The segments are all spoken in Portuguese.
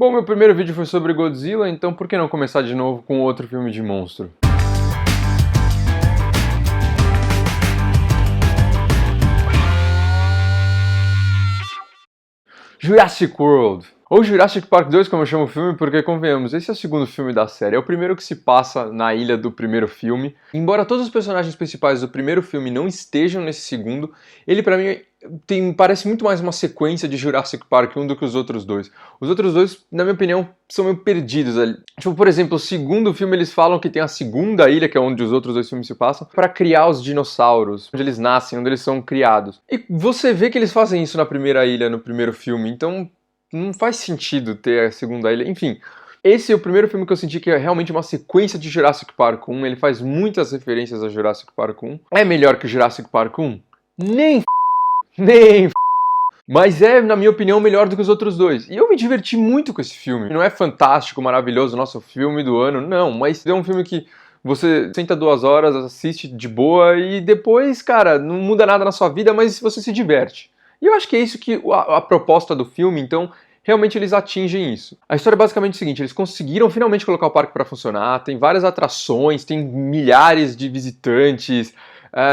Bom, meu primeiro vídeo foi sobre Godzilla, então por que não começar de novo com outro filme de monstro? Jurassic World! Ou Jurassic Park 2, como eu chamo o filme, porque, convenhamos, esse é o segundo filme da série. É o primeiro que se passa na ilha do primeiro filme. Embora todos os personagens principais do primeiro filme não estejam nesse segundo, ele, pra mim, parece muito mais uma sequência de Jurassic Park 1 do que os outros dois. Os outros dois, na minha opinião, são meio perdidos ali. Tipo, por exemplo, o segundo filme eles falam que tem a segunda ilha, que é onde os outros dois filmes se passam, para criar os dinossauros, onde eles nascem, onde eles são criados. E você vê que eles fazem isso na primeira ilha, no primeiro filme, então não faz sentido ter a segunda ilha. Enfim, esse é o primeiro filme que eu senti que é realmente uma sequência de Jurassic Park 1. Ele faz muitas referências a Jurassic Park 1. É melhor que Jurassic Park 1? Nem mas é, na minha opinião, melhor do que os outros dois. E eu me diverti muito com esse filme. Não é fantástico, maravilhoso, nosso filme do ano, não. Mas é um filme que você senta 2 horas, assiste de boa e depois, cara, não muda nada na sua vida, mas você se diverte. E eu acho que é isso que a proposta do filme, então, realmente eles atingem isso. A história é basicamente o seguinte, eles conseguiram finalmente colocar o parque para funcionar, tem várias atrações, tem milhares de visitantes,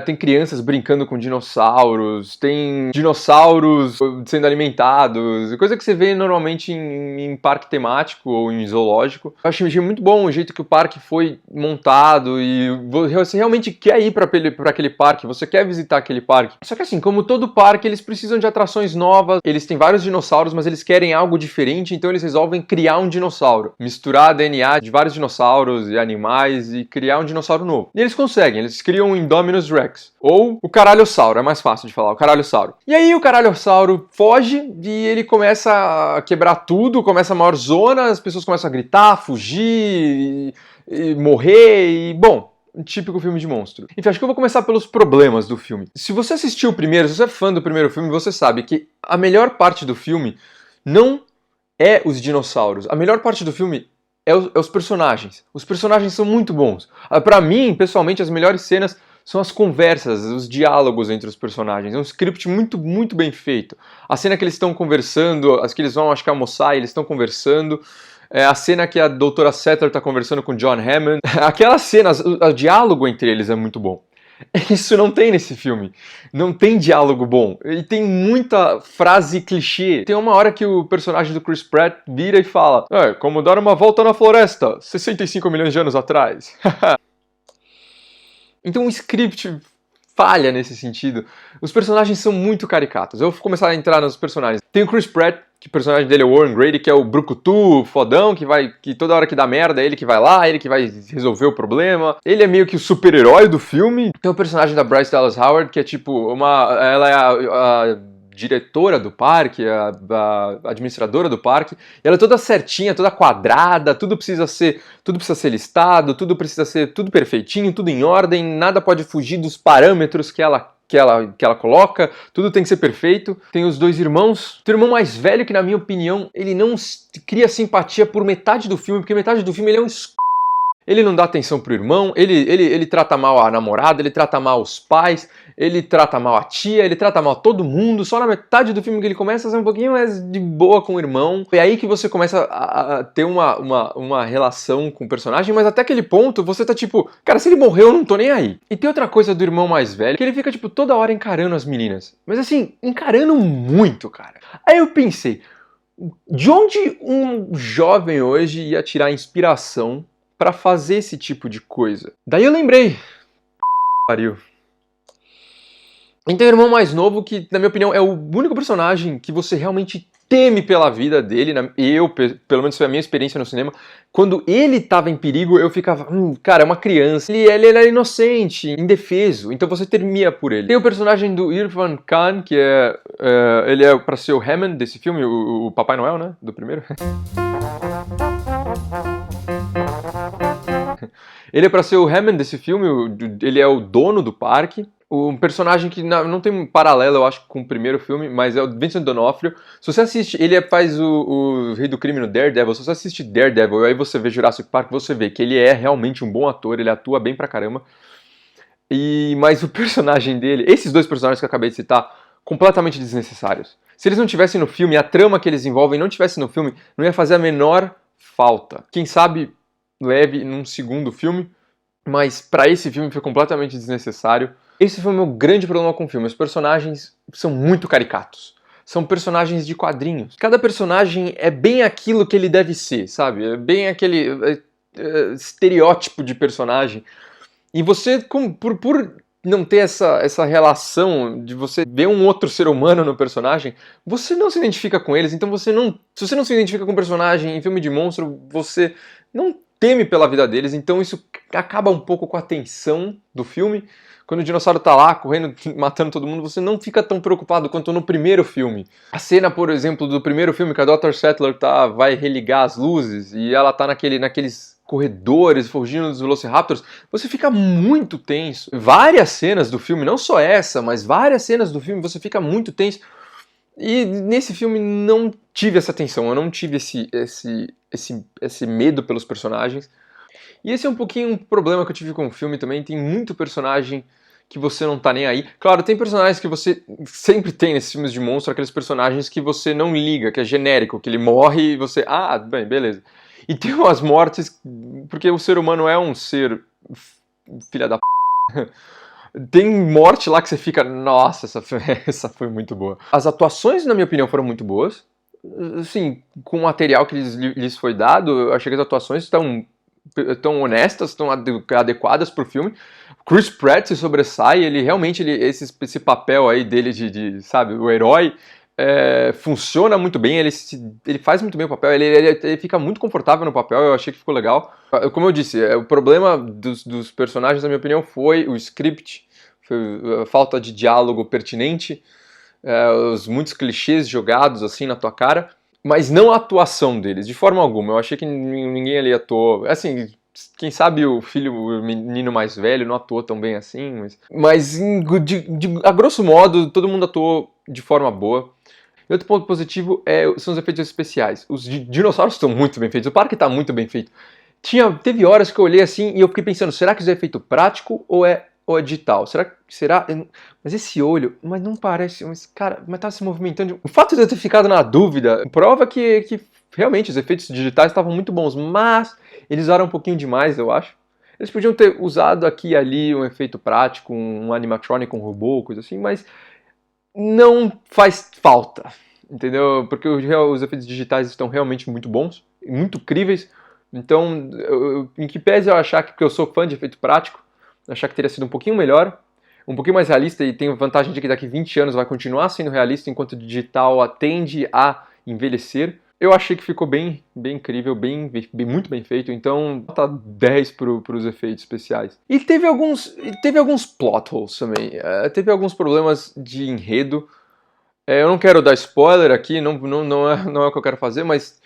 tem crianças brincando com dinossauros, tem dinossauros sendo alimentados, coisa que você vê normalmente em parque temático ou em zoológico. Eu achei muito bom o jeito que o parque foi montado e você realmente quer ir para aquele parque, você quer visitar aquele parque. Só que assim, como todo parque, eles precisam de atrações novas, eles têm vários dinossauros, mas eles querem algo diferente, então eles resolvem criar um dinossauro. Misturar DNA de vários dinossauros e animais e criar um dinossauro novo. E eles conseguem, eles criam um Indominus Rex. Ou o Caralhossauro, é mais fácil de falar, o Caralhossauro. E aí o Caralhossauro foge e ele começa a quebrar tudo, começa a maior zona, as pessoas começam a gritar, fugir, e morrer e... bom, um típico filme de monstro. Enfim, acho que eu vou começar pelos problemas do filme. Se você assistiu o primeiro, se você é fã do primeiro filme, você sabe que a melhor parte do filme não é os dinossauros. A melhor parte do filme é os personagens. Os personagens são muito bons. Pra mim, pessoalmente, as melhores cenas são as conversas, os diálogos entre os personagens. É um script muito, muito bem feito. A cena que eles estão conversando, as que eles vão, acho que almoçar e eles estão conversando. A cena que a doutora Sattler está conversando com John Hammond. Aquela cena, o diálogo entre eles é muito bom. Isso não tem nesse filme. Não tem diálogo bom. E tem muita frase clichê. Tem uma hora que o personagem do Chris Pratt vira e fala: como dar uma volta na floresta, 65 milhões de anos atrás. Então o script falha nesse sentido. Os personagens são muito caricatos. Eu vou começar a entrar nos personagens. Tem o Chris Pratt, que o personagem dele é o Warren Grady, que é o brucutu, fodão, que toda hora que dá merda é ele que vai lá, ele que vai resolver o problema. Ele é meio que o super-herói do filme. Tem o personagem da Bryce Dallas Howard, que é tipo ela é a diretora do parque, a administradora do parque, e ela é toda certinha, toda quadrada, tudo precisa ser listado, tudo precisa ser tudo perfeitinho, tudo em ordem, nada pode fugir dos parâmetros que ela coloca, tudo tem que ser perfeito. Tem os dois irmãos. Tem o irmão mais velho que, na minha opinião, ele não cria simpatia por metade do filme, porque metade do filme ele é um ele não dá atenção pro irmão, ele trata mal a namorada, ele trata mal os pais, ele trata mal a tia, ele trata mal todo mundo. Só na metade do filme que ele começa a ser um pouquinho mais de boa com o irmão. É aí que você começa a ter uma relação com o personagem, mas até aquele ponto você tá tipo, cara, se ele morreu eu não tô nem aí. E tem outra coisa do irmão mais velho, que ele fica tipo toda hora encarando as meninas. Mas assim, encarando muito, cara. Aí eu pensei, de onde um jovem hoje ia tirar inspiração pra fazer esse tipo de coisa? Daí eu lembrei. Pariu. Então o irmão mais novo, que na minha opinião é o único personagem que você realmente teme pela vida dele. Pelo menos foi a minha experiência no cinema, quando ele tava em perigo, eu ficava, cara, é uma criança. Ele era inocente, indefeso, então você temia por ele. Tem o personagem do Irfan Khan, que ele é pra ser o Hammond desse filme, o Papai Noel, né, do primeiro. Ele é pra ser o Hammond desse filme, ele é o dono do parque. Um personagem que não tem um paralelo, eu acho, com o primeiro filme, mas é o Vincent D'Onofrio. Se você assiste, ele faz o Rei do Crime no Daredevil. Se você assiste Daredevil e aí você vê Jurassic Park, você vê que ele é realmente um bom ator, ele atua bem pra caramba. Mas o personagem dele, esses dois personagens que eu acabei de citar, completamente desnecessários. Se eles não tivessem no filme, a trama que eles envolvem não tivesse no filme, não ia fazer a menor falta. Quem sabe leve num segundo filme, mas pra esse filme foi completamente desnecessário. Esse foi o meu grande problema com o filme. Os personagens são muito caricatos. São personagens de quadrinhos. Cada personagem é bem aquilo que ele deve ser, sabe? É bem aquele estereótipo de personagem. E você, por não ter essa relação de você ver um outro ser humano no personagem, você não se identifica com eles. Então se você não se identifica com o personagem em filme de monstro, você não teme pela vida deles. Então isso acaba um pouco com a tensão do filme. Quando o dinossauro tá lá, correndo, matando todo mundo, você não fica tão preocupado quanto no primeiro filme. A cena, por exemplo, do primeiro filme, que a Dr. Sattler vai religar as luzes, e ela tá naqueles corredores, fugindo dos Velociraptors, você fica muito tenso. Várias cenas do filme, não só essa, mas várias cenas do filme, você fica muito tenso. E nesse filme não tive essa tensão, eu não tive esse medo pelos personagens. E esse é um pouquinho um problema que eu tive com o filme também, tem muito personagem que você não tá nem aí. Claro, tem personagens que você sempre tem nesses filmes de monstro, aqueles personagens que você não liga, que é genérico, que ele morre e você... Ah, bem, beleza. E tem umas mortes, porque o ser humano é um ser... filha da p... Tem morte lá que você fica... Nossa, essa foi muito boa. As atuações, na minha opinião, foram muito boas. Assim, com o material que lhes foi dado, eu achei que as atuações estão tão honestas, tão adequadas pro filme. Chris Pratt se sobressai, ele realmente, esse papel aí dele sabe, o herói, funciona muito bem, ele faz muito bem o papel, ele fica muito confortável no papel, eu achei que ficou legal. Como eu disse, o problema dos personagens, na minha opinião, foi o script, foi a falta de diálogo pertinente, os muitos clichês jogados assim na tua cara, mas não a atuação deles, de forma alguma. Eu achei que ninguém ali atuou, assim, quem sabe o menino mais velho não atuou tão bem assim, mas a grosso modo, todo mundo atuou de forma boa. E outro ponto positivo são os efeitos especiais. Os dinossauros estão muito bem feitos, o parque está muito bem feito. Teve horas que eu olhei assim e eu fiquei pensando, será que isso é efeito prático ou é digital? Será? Mas esse olho, mas não parece, mas cara, mas tá se movimentando. O fato de eu ter ficado na dúvida prova que realmente os efeitos digitais estavam muito bons, mas eles usaram um pouquinho demais, eu acho. Eles podiam ter usado aqui e ali um efeito prático, um animatronic, um robô, coisa assim, mas não faz falta, entendeu? Porque os efeitos digitais estão realmente muito bons, muito críveis. Então, em que pese eu achar que, porque eu sou fã de efeito prático, achar que teria sido um pouquinho melhor, um pouquinho mais realista, e tem a vantagem de que daqui 20 anos vai continuar sendo realista, enquanto o digital tende a envelhecer. Eu achei que ficou bem incrível, muito bem feito, então tá 10 pros efeitos especiais. E teve alguns plot holes também, teve alguns problemas de enredo. Eu não quero dar spoiler aqui, não é o que eu quero fazer, mas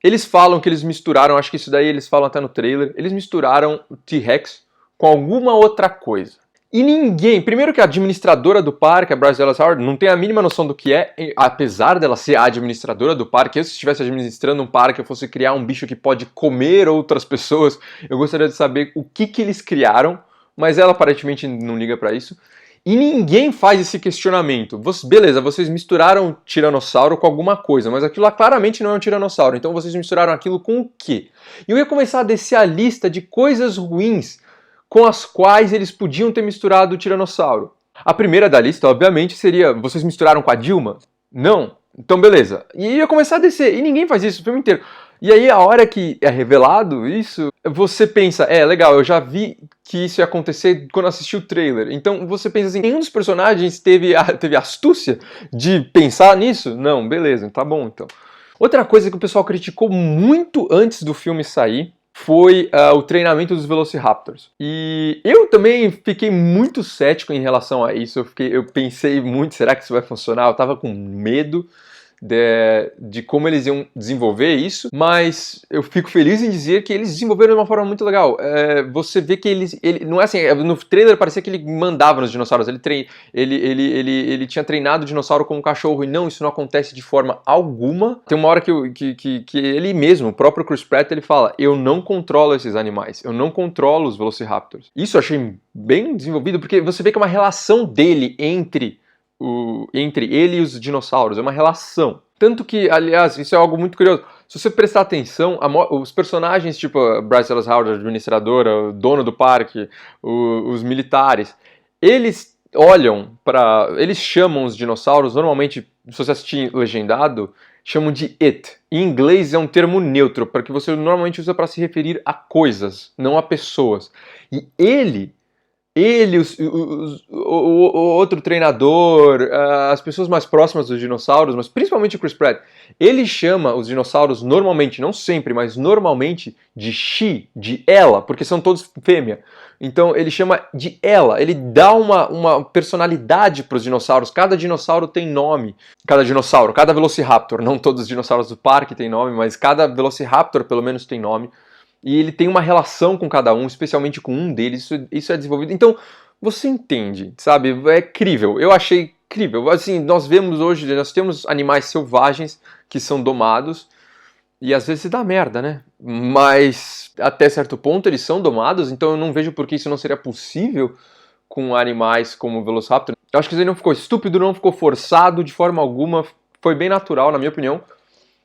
eles falam que eles misturaram, acho que isso daí eles falam até no trailer, eles misturaram o T-Rex com alguma outra coisa. E ninguém, primeiro que a administradora do parque, a Bryce Dallas Howard, não tem a mínima noção do que é, apesar dela ser a administradora do parque. Se estivesse administrando um parque, eu fosse criar um bicho que pode comer outras pessoas, eu gostaria de saber o que eles criaram, mas ela aparentemente não liga pra isso. E ninguém faz esse questionamento. Beleza, vocês misturaram o tiranossauro com alguma coisa, mas aquilo lá claramente não é um tiranossauro, então vocês misturaram aquilo com o quê? E eu ia começar a descer a lista de coisas ruins com as quais eles podiam ter misturado o tiranossauro. A primeira da lista, obviamente, seria: vocês misturaram com a Dilma? Não. Então beleza. E ia começar a descer, e ninguém faz isso o filme inteiro. E aí, a hora que é revelado isso, você pensa, legal, eu já vi que isso ia acontecer quando assisti o trailer. Então você pensa assim, nenhum dos personagens teve astúcia de pensar nisso? Não, beleza, tá bom então. Outra coisa que o pessoal criticou muito antes do filme sair foi o treinamento dos Velociraptors. E eu também fiquei muito cético em relação a isso. Eu pensei muito, será que isso vai funcionar? Eu tava com medo de como eles iam desenvolver isso, mas eu fico feliz em dizer que eles desenvolveram de uma forma muito legal. Você vê que ele não é assim, no trailer parecia que ele mandava nos dinossauros, ele tinha treinado o dinossauro como um cachorro, e não, isso não acontece de forma alguma. Tem uma hora que ele mesmo, o próprio Chris Pratt, ele fala: eu não controlo esses animais, eu não controlo os Velociraptors. Isso eu achei bem desenvolvido, porque você vê que é uma relação dele entre entre ele e os dinossauros, é uma relação. Tanto que, aliás, isso é algo muito curioso. Se você prestar atenção, os personagens, tipo a Bryce Dallas Howard, a administradora, o dono do parque, os militares, eles olham para... Eles chamam os dinossauros, normalmente, se você assistir legendado, chamam de it. Em inglês é um termo neutro, para que você normalmente usa para se referir a coisas, não a pessoas. E ele, o outro treinador, as pessoas mais próximas dos dinossauros, mas principalmente o Chris Pratt, ele chama os dinossauros normalmente, não sempre, mas normalmente, de she, de ela, porque são todos fêmea. Então ele chama de ela, ele dá uma personalidade para os dinossauros, cada dinossauro tem nome. Cada dinossauro, cada Velociraptor, não todos os dinossauros do parque têm nome, mas cada Velociraptor pelo menos tem nome. E ele tem uma relação com cada um, especialmente com um deles, isso é desenvolvido. Então, você entende, sabe? É incrível, eu achei incrível. Assim, nós vemos hoje, nós temos animais selvagens que são domados, e às vezes dá merda, né? Mas até certo ponto eles são domados, então eu não vejo por que isso não seria possível com animais como o Velociraptor. Eu acho que isso aí não ficou estúpido, não ficou forçado de forma alguma, foi bem natural, na minha opinião.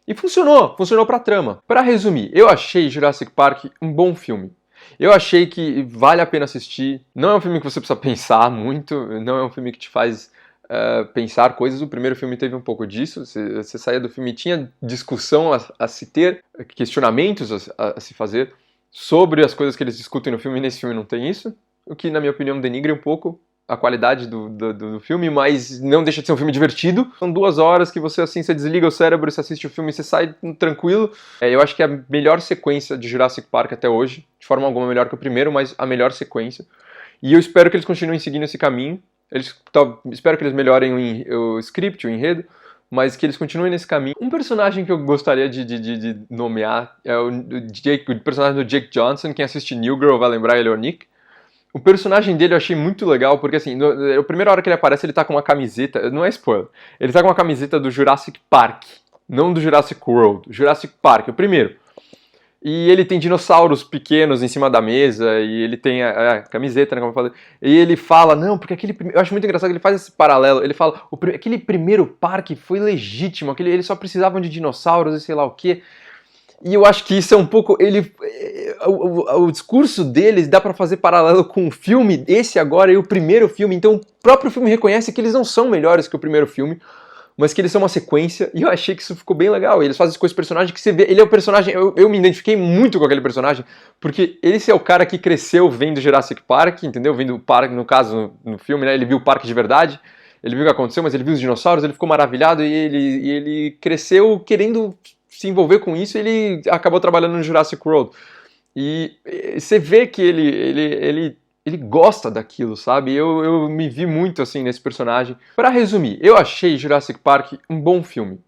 E funcionou pra trama. Pra resumir, eu achei Jurassic Park um bom filme. Eu achei que vale a pena assistir. Não é um filme que você precisa pensar muito, não é um filme que te faz pensar coisas. O primeiro filme teve um pouco disso. Você saía do filme e tinha discussão a se ter, questionamentos a se fazer sobre as coisas que eles discutem no filme, e nesse filme não tem isso. O que, na minha opinião, denigre um pouco a qualidade do filme, mas não deixa de ser um filme divertido. São 2 horas que você desliga o cérebro, você assiste o filme e você sai tranquilo. Eu acho que é a melhor sequência de Jurassic Park até hoje, de forma alguma melhor que o primeiro, mas a melhor sequência. E eu espero que eles continuem seguindo esse caminho. Espero que eles melhorem o script, o enredo, mas que eles continuem nesse caminho. Um personagem que eu gostaria de nomear é o personagem do Jake Johnson. Quem assiste New Girl vai lembrar, ele é o Nick. O personagem dele eu achei muito legal, porque assim, a primeira hora que ele aparece, ele tá com uma camiseta, não é spoiler, ele tá com uma camiseta do Jurassic Park, não do Jurassic World, Jurassic Park, o primeiro. E ele tem dinossauros pequenos em cima da mesa, e ele tem a camiseta, né, como eu falei. E ele fala, não, porque eu acho muito engraçado que ele faz esse paralelo, ele fala, aquele primeiro parque foi legítimo, eles só precisavam de dinossauros e sei lá o quê. E eu acho que isso é um pouco... O discurso deles dá pra fazer paralelo com o filme, esse agora e o primeiro filme. Então o próprio filme reconhece que eles não são melhores que o primeiro filme, mas que eles são uma sequência. E eu achei que isso ficou bem legal. E eles fazem isso com esse personagem que você vê... Ele é o personagem... Eu me identifiquei muito com aquele personagem, porque esse é o cara que cresceu vendo Jurassic Park, entendeu? Vendo o parque, no caso, no filme, né? Ele viu o parque de verdade. Ele viu o que aconteceu, mas ele viu os dinossauros, ele ficou maravilhado e ele cresceu querendo se envolver com isso, e ele acabou trabalhando no Jurassic World. E você vê que ele gosta daquilo, sabe? Eu me vi muito assim nesse personagem. Pra resumir, eu achei Jurassic Park um bom filme.